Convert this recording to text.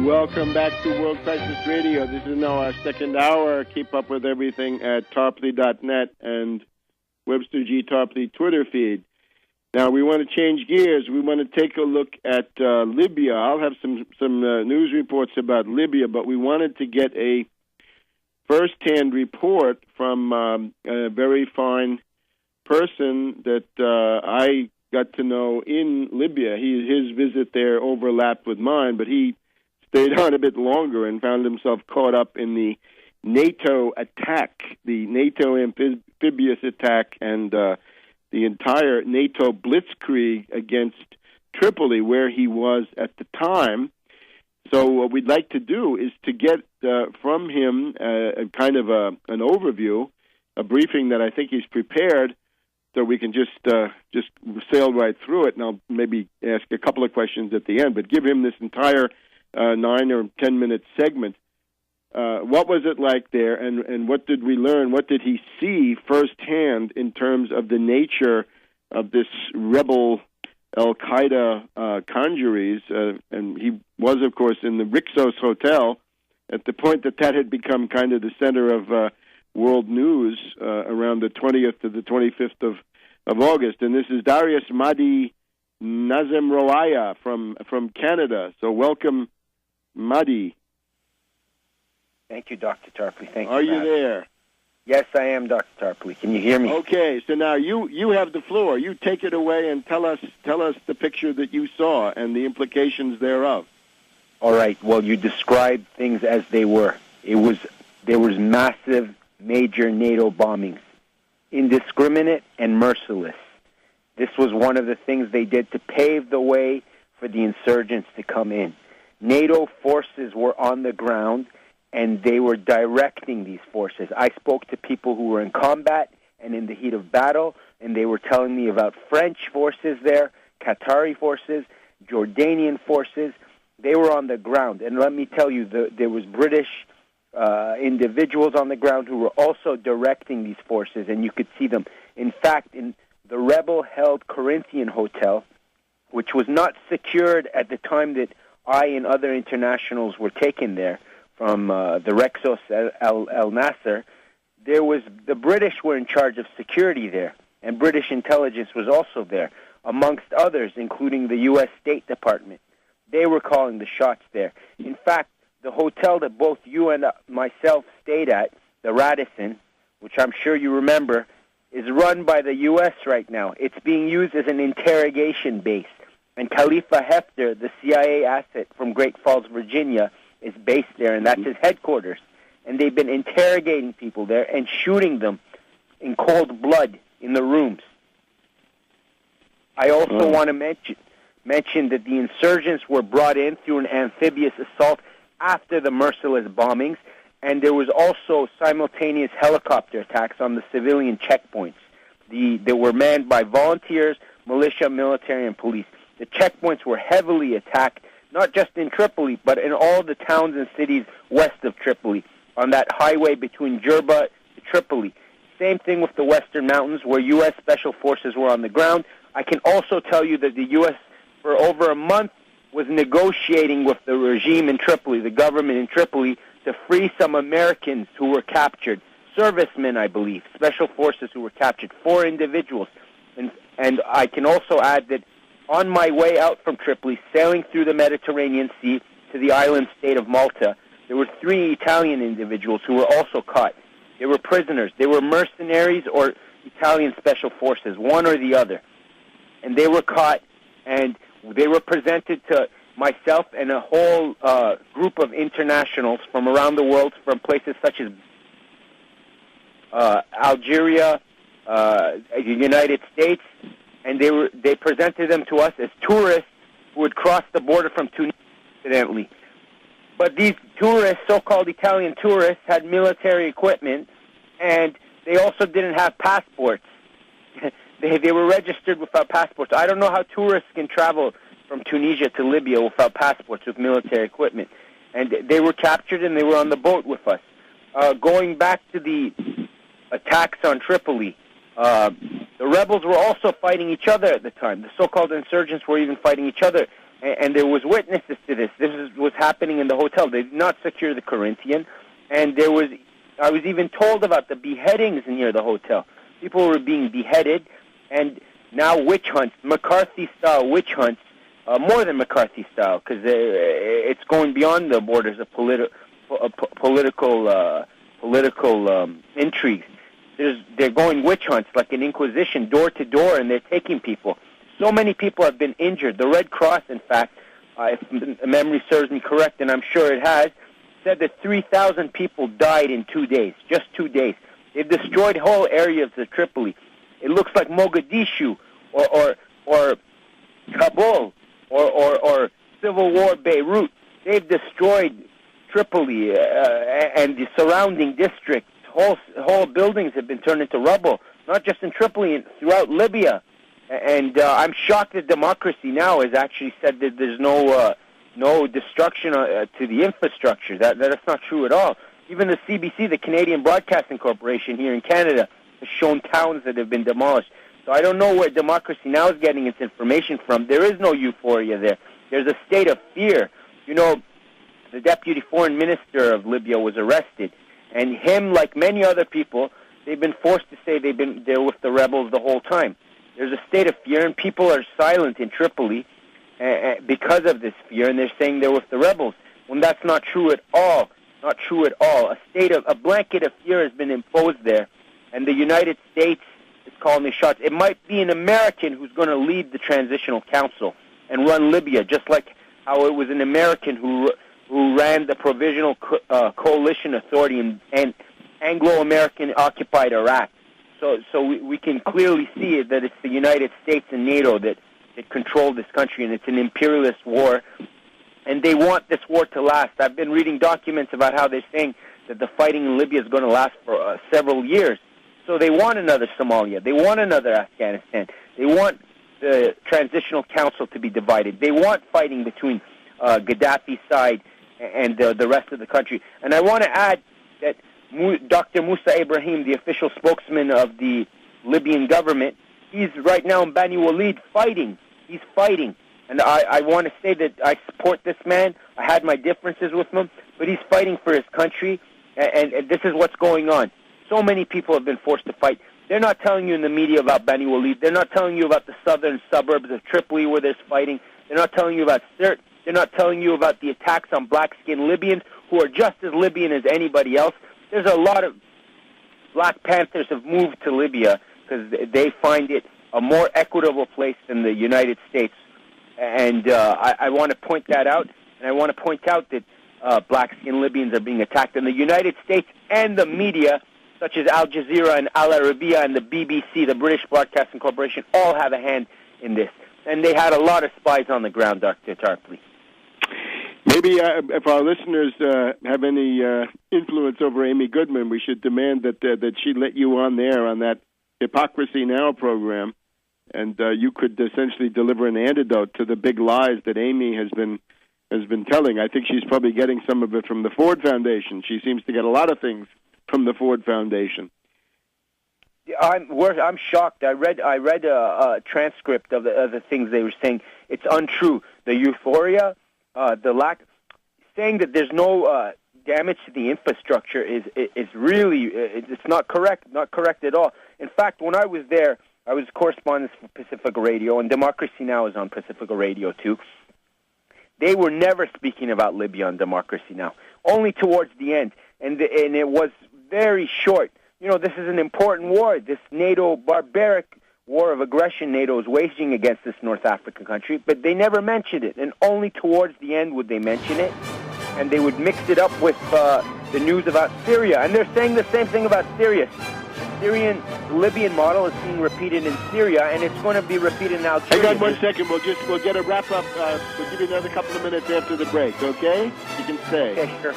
Welcome back to World Crisis Radio. This is now our second hour. Keep up with everything at Tarpley.net and Webster G. Tarpley Twitter feed. Now, we want to change gears. We want to take a look at Libya. I'll have some news reports about Libya, but we wanted to get a first-hand report from a very fine person that I got to know in Libya. His visit there overlapped with mine, but he stayed on a bit longer and found himself caught up in the NATO attack, the NATO amphibious attack, and the entire NATO blitzkrieg against Tripoli, where he was at the time. So what we'd like to do is to get from him a kind of an overview, a briefing that I think he's prepared, so we can just sail right through it, and I'll maybe ask a couple of questions at the end, but give him this entire 9 or 10 minute segment. What was it like there, and what did we learn? What did he see firsthand in terms of the nature of this rebel Al-Qaeda congeries? And he was, of course, in the Rixos Hotel at the point that had become kind of the center of world news around the 20th to the 25th of August. And this is Darius Mahdi Nazem Roaya from Canada. So welcome, Mahdi. Thank you, Dr. Tarpley. Thank you. Are you there? Yes, I am, Dr. Tarpley. Can you hear me? Okay, so now you have the floor. You take it away and tell us the picture that you saw and the implications thereof. All right. Well, you described things as they were. There was massive, major NATO bombings, indiscriminate and merciless. This was one of the things they did to pave the way for the insurgents to come in. NATO forces were on the ground, and they were directing these forces. I spoke to people who were in combat and in the heat of battle, and they were telling me about French forces there, Qatari forces, Jordanian forces. They were on the ground. And let me tell you, there was British individuals on the ground who were also directing these forces, and you could see them. In fact, in the rebel-held Corinthian Hotel, which was not secured at the time that I and other internationals were taken there, from the Rexos El Nasser, the British were in charge of security there, and British intelligence was also there, amongst others, including the U.S. State Department. They were calling the shots there. In fact, the hotel that both you and myself stayed at, the Radisson, which I'm sure you remember, is run by the U.S. right now. It's being used as an interrogation base, and Khalifa Haftar, the CIA asset from Great Falls, Virginia, is based there, and that's his headquarters. And they've been interrogating people there and shooting them in cold blood in the rooms. I also want to mention that the insurgents were brought in through an amphibious assault after the merciless bombings, and there was also simultaneous helicopter attacks on the civilian checkpoints. They were manned by volunteers, militia, military, and police. The checkpoints were heavily attacked, not just in Tripoli, but in all the towns and cities west of Tripoli, on that highway between Jerba to Tripoli. Same thing with the Western Mountains, where U.S. Special Forces were on the ground. I can also tell you that the U.S., for over a month, was negotiating with the regime in Tripoli, the government in Tripoli, to free some Americans who were captured, servicemen, I believe, Special Forces who were captured, 4 individuals. And I can also add that on my way out from Tripoli, sailing through the Mediterranean Sea to the island state of Malta, there were 3 Italian individuals who were also caught. They were prisoners. They were mercenaries or Italian special forces, one or the other. And they were caught, and they were presented to myself and a whole group of internationals from around the world, from places such as Algeria, the United States, and they presented them to us as tourists who had crossed the border from Tunisia, incidentally. But these tourists, so-called Italian tourists, had military equipment, and they also didn't have passports. They were registered without passports. I don't know how tourists can travel from Tunisia to Libya without passports with military equipment. And they were captured, and they were on the boat with us. Going back to the attacks on Tripoli, the rebels were also fighting each other at the time. The so-called insurgents were even fighting each other. and there was witnesses to this. Was happening in the hotel. They did not secure the Corinthian, and I was even told about the beheadings near the hotel. People were being beheaded, and now witch hunts, McCarthy-style witch hunts, more than McCarthy-style, because it's going beyond the borders of political intrigues. They're going witch hunts like an inquisition, door to door, and they're taking people. So many people have been injured. The Red Cross, in fact, if memory serves me correct, and I'm sure it has, said that 3,000 people died in 2 days, just 2 days. They've destroyed whole areas of Tripoli. It looks like Mogadishu or Kabul or Civil War Beirut. They've destroyed Tripoli and the surrounding districts. Whole buildings have been turned into rubble, not just in Tripoli, throughout Libya. And I'm shocked that democracy now has actually said that there's no destruction to the infrastructure. That's not true at all. Even the CBC, the Canadian Broadcasting Corporation here in Canada, has shown towns that have been demolished. So I don't know where Democracy Now! Is getting its information from. There is no euphoria there. There's a state of fear. You know, the deputy foreign minister of Libya was arrested, and him, like many other people, they've been forced to say they're with the rebels the whole time. There's a state of fear, and people are silent in Tripoli because of this fear, and they're saying they're with the rebels, when that's not true at all. Not true at all. A blanket of fear has been imposed there, and the United States is calling the shots. It might be an American who's going to lead the Transitional Council and run Libya, just like how it was an American who ran the Provisional Coalition Authority and Anglo-American occupied Iraq. So we can clearly see that it's the United States and NATO that control this country, and it's an imperialist war. And they want this war to last. I've been reading documents about how they're saying that the fighting in Libya is going to last for several years. So they want another Somalia. They want another Afghanistan. They want the Transitional Council to be divided. They want fighting between Gaddafi's side and the rest of the country. And I want to add that Dr. Musa Ibrahim, the official spokesman of the Libyan government, he's right now in Bani Walid fighting. He's fighting. And I want to say that I support this man. I had my differences with him, but he's fighting for his country, and this is what's going on. So many people have been forced to fight. They're not telling you in the media about Bani Walid. They're not telling you about the southern suburbs of Tripoli where there's fighting. They're not telling you about Sirte. They're not telling you about the attacks on black-skinned Libyans who are just as Libyan as anybody else. There's a lot of Black Panthers have moved to Libya because they find it a more equitable place than the United States. And I want to point that out, and I want to point out that black-skinned Libyans are being attacked. And the United States and the media, such as Al Jazeera and Al Arabiya and the BBC, the British Broadcasting Corporation, all have a hand in this. And they had a lot of spies on the ground, Dr. Tarpley. Maybe if our listeners have any influence over Amy Goodman, we should demand that she let you on there on that Hypocrisy Now program. And you could essentially deliver an antidote to the big lies that Amy has been telling. I think she's probably getting some of it from the Ford Foundation. She seems to get a lot of things from the Ford Foundation. I'm shocked. I read a transcript of the things they were saying. It's untrue. The euphoria, the lack, saying that there's no damage to the infrastructure is really it's not correct. Not correct at all. In fact, when I was there, I was correspondent for Pacifica Radio, and Democracy Now! Is on Pacifica Radio, too. They were never speaking about Libya on Democracy Now!, only towards the end, and it was very short. You know, this is an important war, this NATO barbaric war of aggression NATO is waging against this North African country, but they never mentioned it, and only towards the end would they mention it, and they would mix it up with the news about Syria, and they're saying the same thing about Syria. Libyan model is being repeated in Syria, and it's going to be repeated in Algeria. Hang on 1 second. We'll get a wrap up. We'll give you another couple of minutes after the break. Okay? You can stay. Okay, sure.